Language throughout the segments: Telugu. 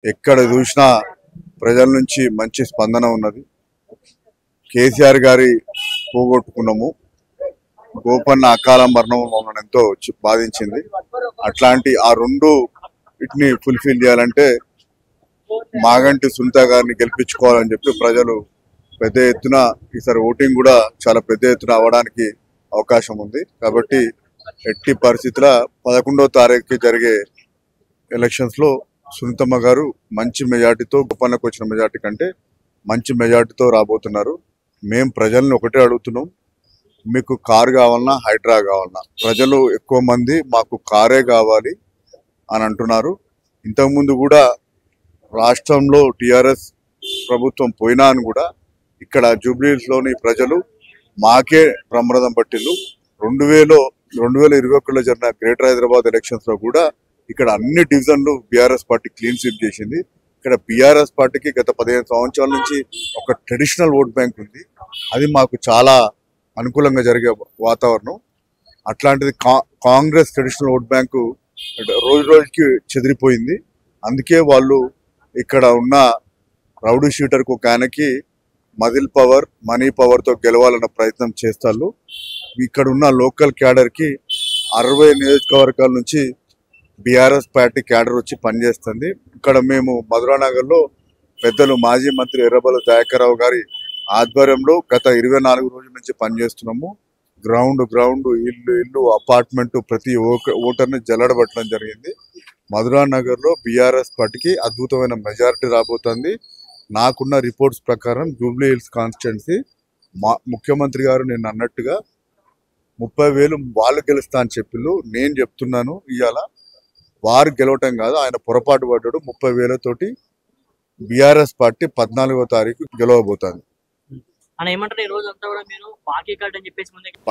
ఎక్కడ చూసినా ప్రజల నుంచి మంచి స్పందన ఉన్నది. కేసీఆర్ గారి పోగొట్టుకున్నాము. గోపన్న అకాల మరణం మమ్మల్ని ఎంతో బాధించింది. అట్లాంటి ఆ రెండు వీటిని ఫుల్ఫిల్ చేయాలంటే మాగంటి సునీత గారిని గెలిపించుకోవాలని చెప్పి ప్రజలు పెద్ద ఎత్తున ఈసారి ఓటింగ్ కూడా చాలా పెద్ద ఎత్తున అవ్వడానికి అవకాశం ఉంది. కాబట్టి ఎట్టి పరిస్థితుల 11వ తారీఖుకి జరిగే ఎలక్షన్స్ లో సునీతమ్మ గారు మంచి మెజార్టీతో, గోపన్నకు వచ్చిన మెజార్టీ కంటే మంచి మెజార్టీతో రాబోతున్నారు. మేము ప్రజల్ని ఒకటే అడుగుతున్నాం, మీకు కారు కావాలన్నా హైడ్రా కావాలన్నా, ప్రజలు ఎక్కువ మంది మాకు కారే కావాలి అని అంటున్నారు. ఇంతకుముందు కూడా రాష్ట్రంలో టిఆర్ఎస్ ప్రభుత్వం పోయినా అని కూడా ఇక్కడ జూబ్లీహిల్స్ లోని ప్రజలు మాకే ప్రమాదం పట్టిల్లు. 2021లో జరిగిన గ్రేటర్ హైదరాబాద్ ఎలక్షన్స్ లో కూడా ఇక్కడ అన్ని డివిజన్లు బీఆర్ఎస్ పార్టీ క్లీన్ స్వీప్ చేసింది. ఇక్కడ బీఆర్ఎస్ పార్టీకి గత 15 సంవత్సరాల నుంచి ఒక ట్రెడిషనల్ ఓట్ బ్యాంక్ ఉంది. అది మాకు చాలా అనుకూలంగా జరిగే వాతావరణం. అట్లాంటిది కాంగ్రెస్ ట్రెడిషనల్ ఓట్ బ్యాంకు రోజు రోజుకి చెదిరిపోయింది. అందుకే వాళ్ళు ఇక్కడ ఉన్న రౌడీ షీటర్కు ఒక ఆయనకి మజిల్ పవర్, మనీ పవర్తో గెలవాలన్న ప్రయత్నం చేస్తారు. ఇక్కడ ఉన్న లోకల్ క్యాడర్కి 60 నియోజకవర్గాల నుంచి బీఆర్ఎస్ పార్టీ క్యాడర్ వచ్చి పనిచేస్తుంది. ఇక్కడ మేము మధురానగర్లో పెద్దలు మాజీ మంత్రి ఎర్రబెల్లి దయాకర్ రావు గారి ఆధ్వర్యంలో గత 24 రోజుల నుంచి పనిచేస్తున్నాము. గ్రౌండ్ ఇల్లు అపార్ట్మెంట్ ప్రతి ఓటర్ని జల్లడబట్టడం జరిగింది. మధురానగర్లో బీఆర్ఎస్ పార్టీకి అద్భుతమైన మెజారిటీ రాబోతుంది. నాకున్న రిపోర్ట్స్ ప్రకారం జూబ్లీహిల్స్ కాన్స్టిట్యున్సీ ముఖ్యమంత్రి గారు నేను అన్నట్టుగా 30,000 వాళ్ళు గెలుస్తా అని చెప్పిళ్ళు. నేను చెప్తున్నాను, ఇవాళ వారు గెలవటం కాదు, ఆయన పొరపాటు పడ్డాడు. 30,000 తోటి బీఆర్ఎస్ పార్టీ 14వ తారీఖు గెలవబోతుంది.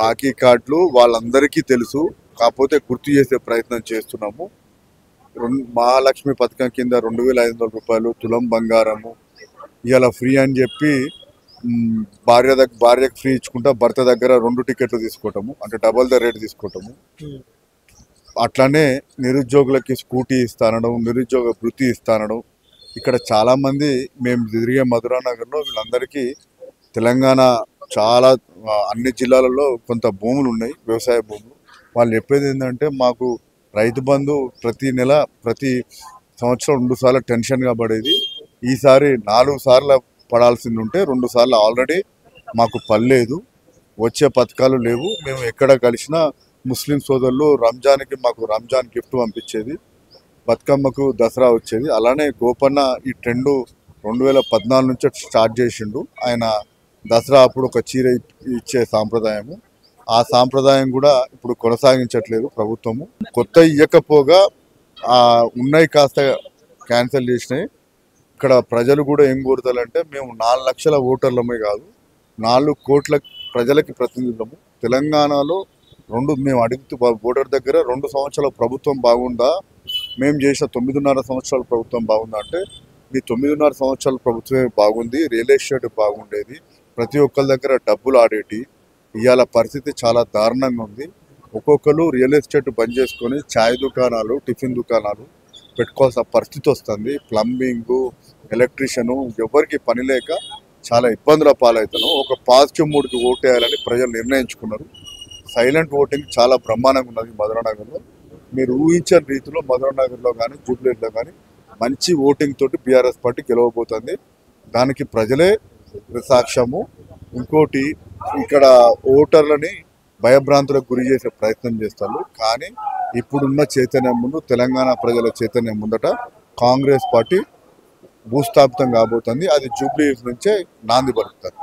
బాకీ కార్డులు వాళ్ళందరికీ తెలుసు, కాకపోతే గుర్తు చేసే ప్రయత్నం చేస్తున్నాము. మహాలక్ష్మి పథకం కింద 2,500 రూపాయలు తులం బంగారము ఇవాళ ఫ్రీ అని చెప్పి భార్యకు ఫ్రీ ఇచ్చుకుంటా భర్త దగ్గర 2 టికెట్లు తీసుకోవటము, అంటే డబల్ ద రేట్ తీసుకోవటము. అట్లానే నిరుద్యోగులకి స్కూటీ ఇస్తానడం, నిరుద్యోగ వృత్తి ఇస్తానడం. ఇక్కడ చాలా మంది మేము తిరిగే మధురానగర్లో వీళ్ళందరికీ తెలంగాణ చాలా అన్ని జిల్లాలలో కొంత భూములు ఉన్నాయి, వ్యవసాయ భూములు. వాళ్ళు చెప్పేది ఏంటంటే మాకు రైతు బంధు ప్రతి సంవత్సరం 2 సార్లు టెన్షన్గా పడేది. ఈసారి 4 సార్లు పడాల్సింది ఉంటే 2 సార్లు ఆల్రెడీ మాకు పర్లేదు, వచ్చే పథకాలు లేవు. మేము ఎక్కడ కలిసినా ముస్లిం సోదరులు మాకు రంజాన్ గిఫ్ట్ పంపించేది, బతుకమ్మకు దసరా వచ్చేది. అలానే గోపన్న ఈ ట్రెండ్ 2014 నుంచి స్టార్ట్ చేసిండు. ఆయన దసరా అప్పుడు ఒక చీర ఇచ్చే సాంప్రదాయము, ఆ సాంప్రదాయం కూడా ఇప్పుడు కొనసాగించట్లేదు ప్రభుత్వము. కొత్త ఇవ్వకపోగా ఉన్నాయి కాస్త క్యాన్సిల్ చేసినాయి. ఇక్కడ ప్రజలు కూడా ఏం కోరుతారంటే మేము 4 లక్షల ఓటర్లమే కాదు, 4 కోట్ల ప్రజలకి ప్రతినిధులము. తెలంగాణలో మేము అడుగుతూ ఓటర్ దగ్గర 2 సంవత్సరాల ప్రభుత్వం బాగుందా, మేము చేసిన 9.5 సంవత్సరాల ప్రభుత్వం బాగుందా అంటే మీ 9.5 సంవత్సరాల ప్రభుత్వమే బాగుంది. రియల్ ఎస్టేట్ బాగుండేది, ప్రతి ఒక్కరి దగ్గర డబ్బులు ఆడేటి. ఇవాళ పరిస్థితి చాలా దారుణంగా ఉంది. ఒక్కొక్కరు రియల్ ఎస్టేట్ బంద్ చేసుకొని ఛాయ్ దుకాణాలు, టిఫిన్ దుకాణాలు పెట్టుకోవాల్సిన పరిస్థితి వస్తుంది. ప్లంబింగు, ఎలక్ట్రీషియను ఎవరికి పని లేక చాలా ఇబ్బందుల పాలవుతున్నాం. ఒక పాజిటివ్ మూడ్కి ఓటు వేయాలని ప్రజలు నిర్ణయించుకున్నారు. సైలెంట్ ఓటింగ్ చాలా బ్రహ్మాండంగా ఉన్నది మధురానగర్లో. మీరు ఊహించని రీతిలో మధురానగర్లో కానీ జూబ్లీహిల్స్లో కానీ మంచి ఓటింగ్ తోటి బీఆర్ఎస్ పార్టీ గెలవబోతుంది. దానికి ప్రజలే సాక్ష్యము. ఇంకోటి, ఇక్కడ ఓటర్లని భయభ్రాంతులకు గురి చేసే ప్రయత్నం చేస్తారు. కానీ ఇప్పుడున్న చైతన్యం ముందు, తెలంగాణ ప్రజల చైతన్యం ముందట కాంగ్రెస్ పార్టీ భూస్థాపితం కాబోతుంది. అది జూబ్లీహిల్స్ నుంచే నాంది పలుకుతారు.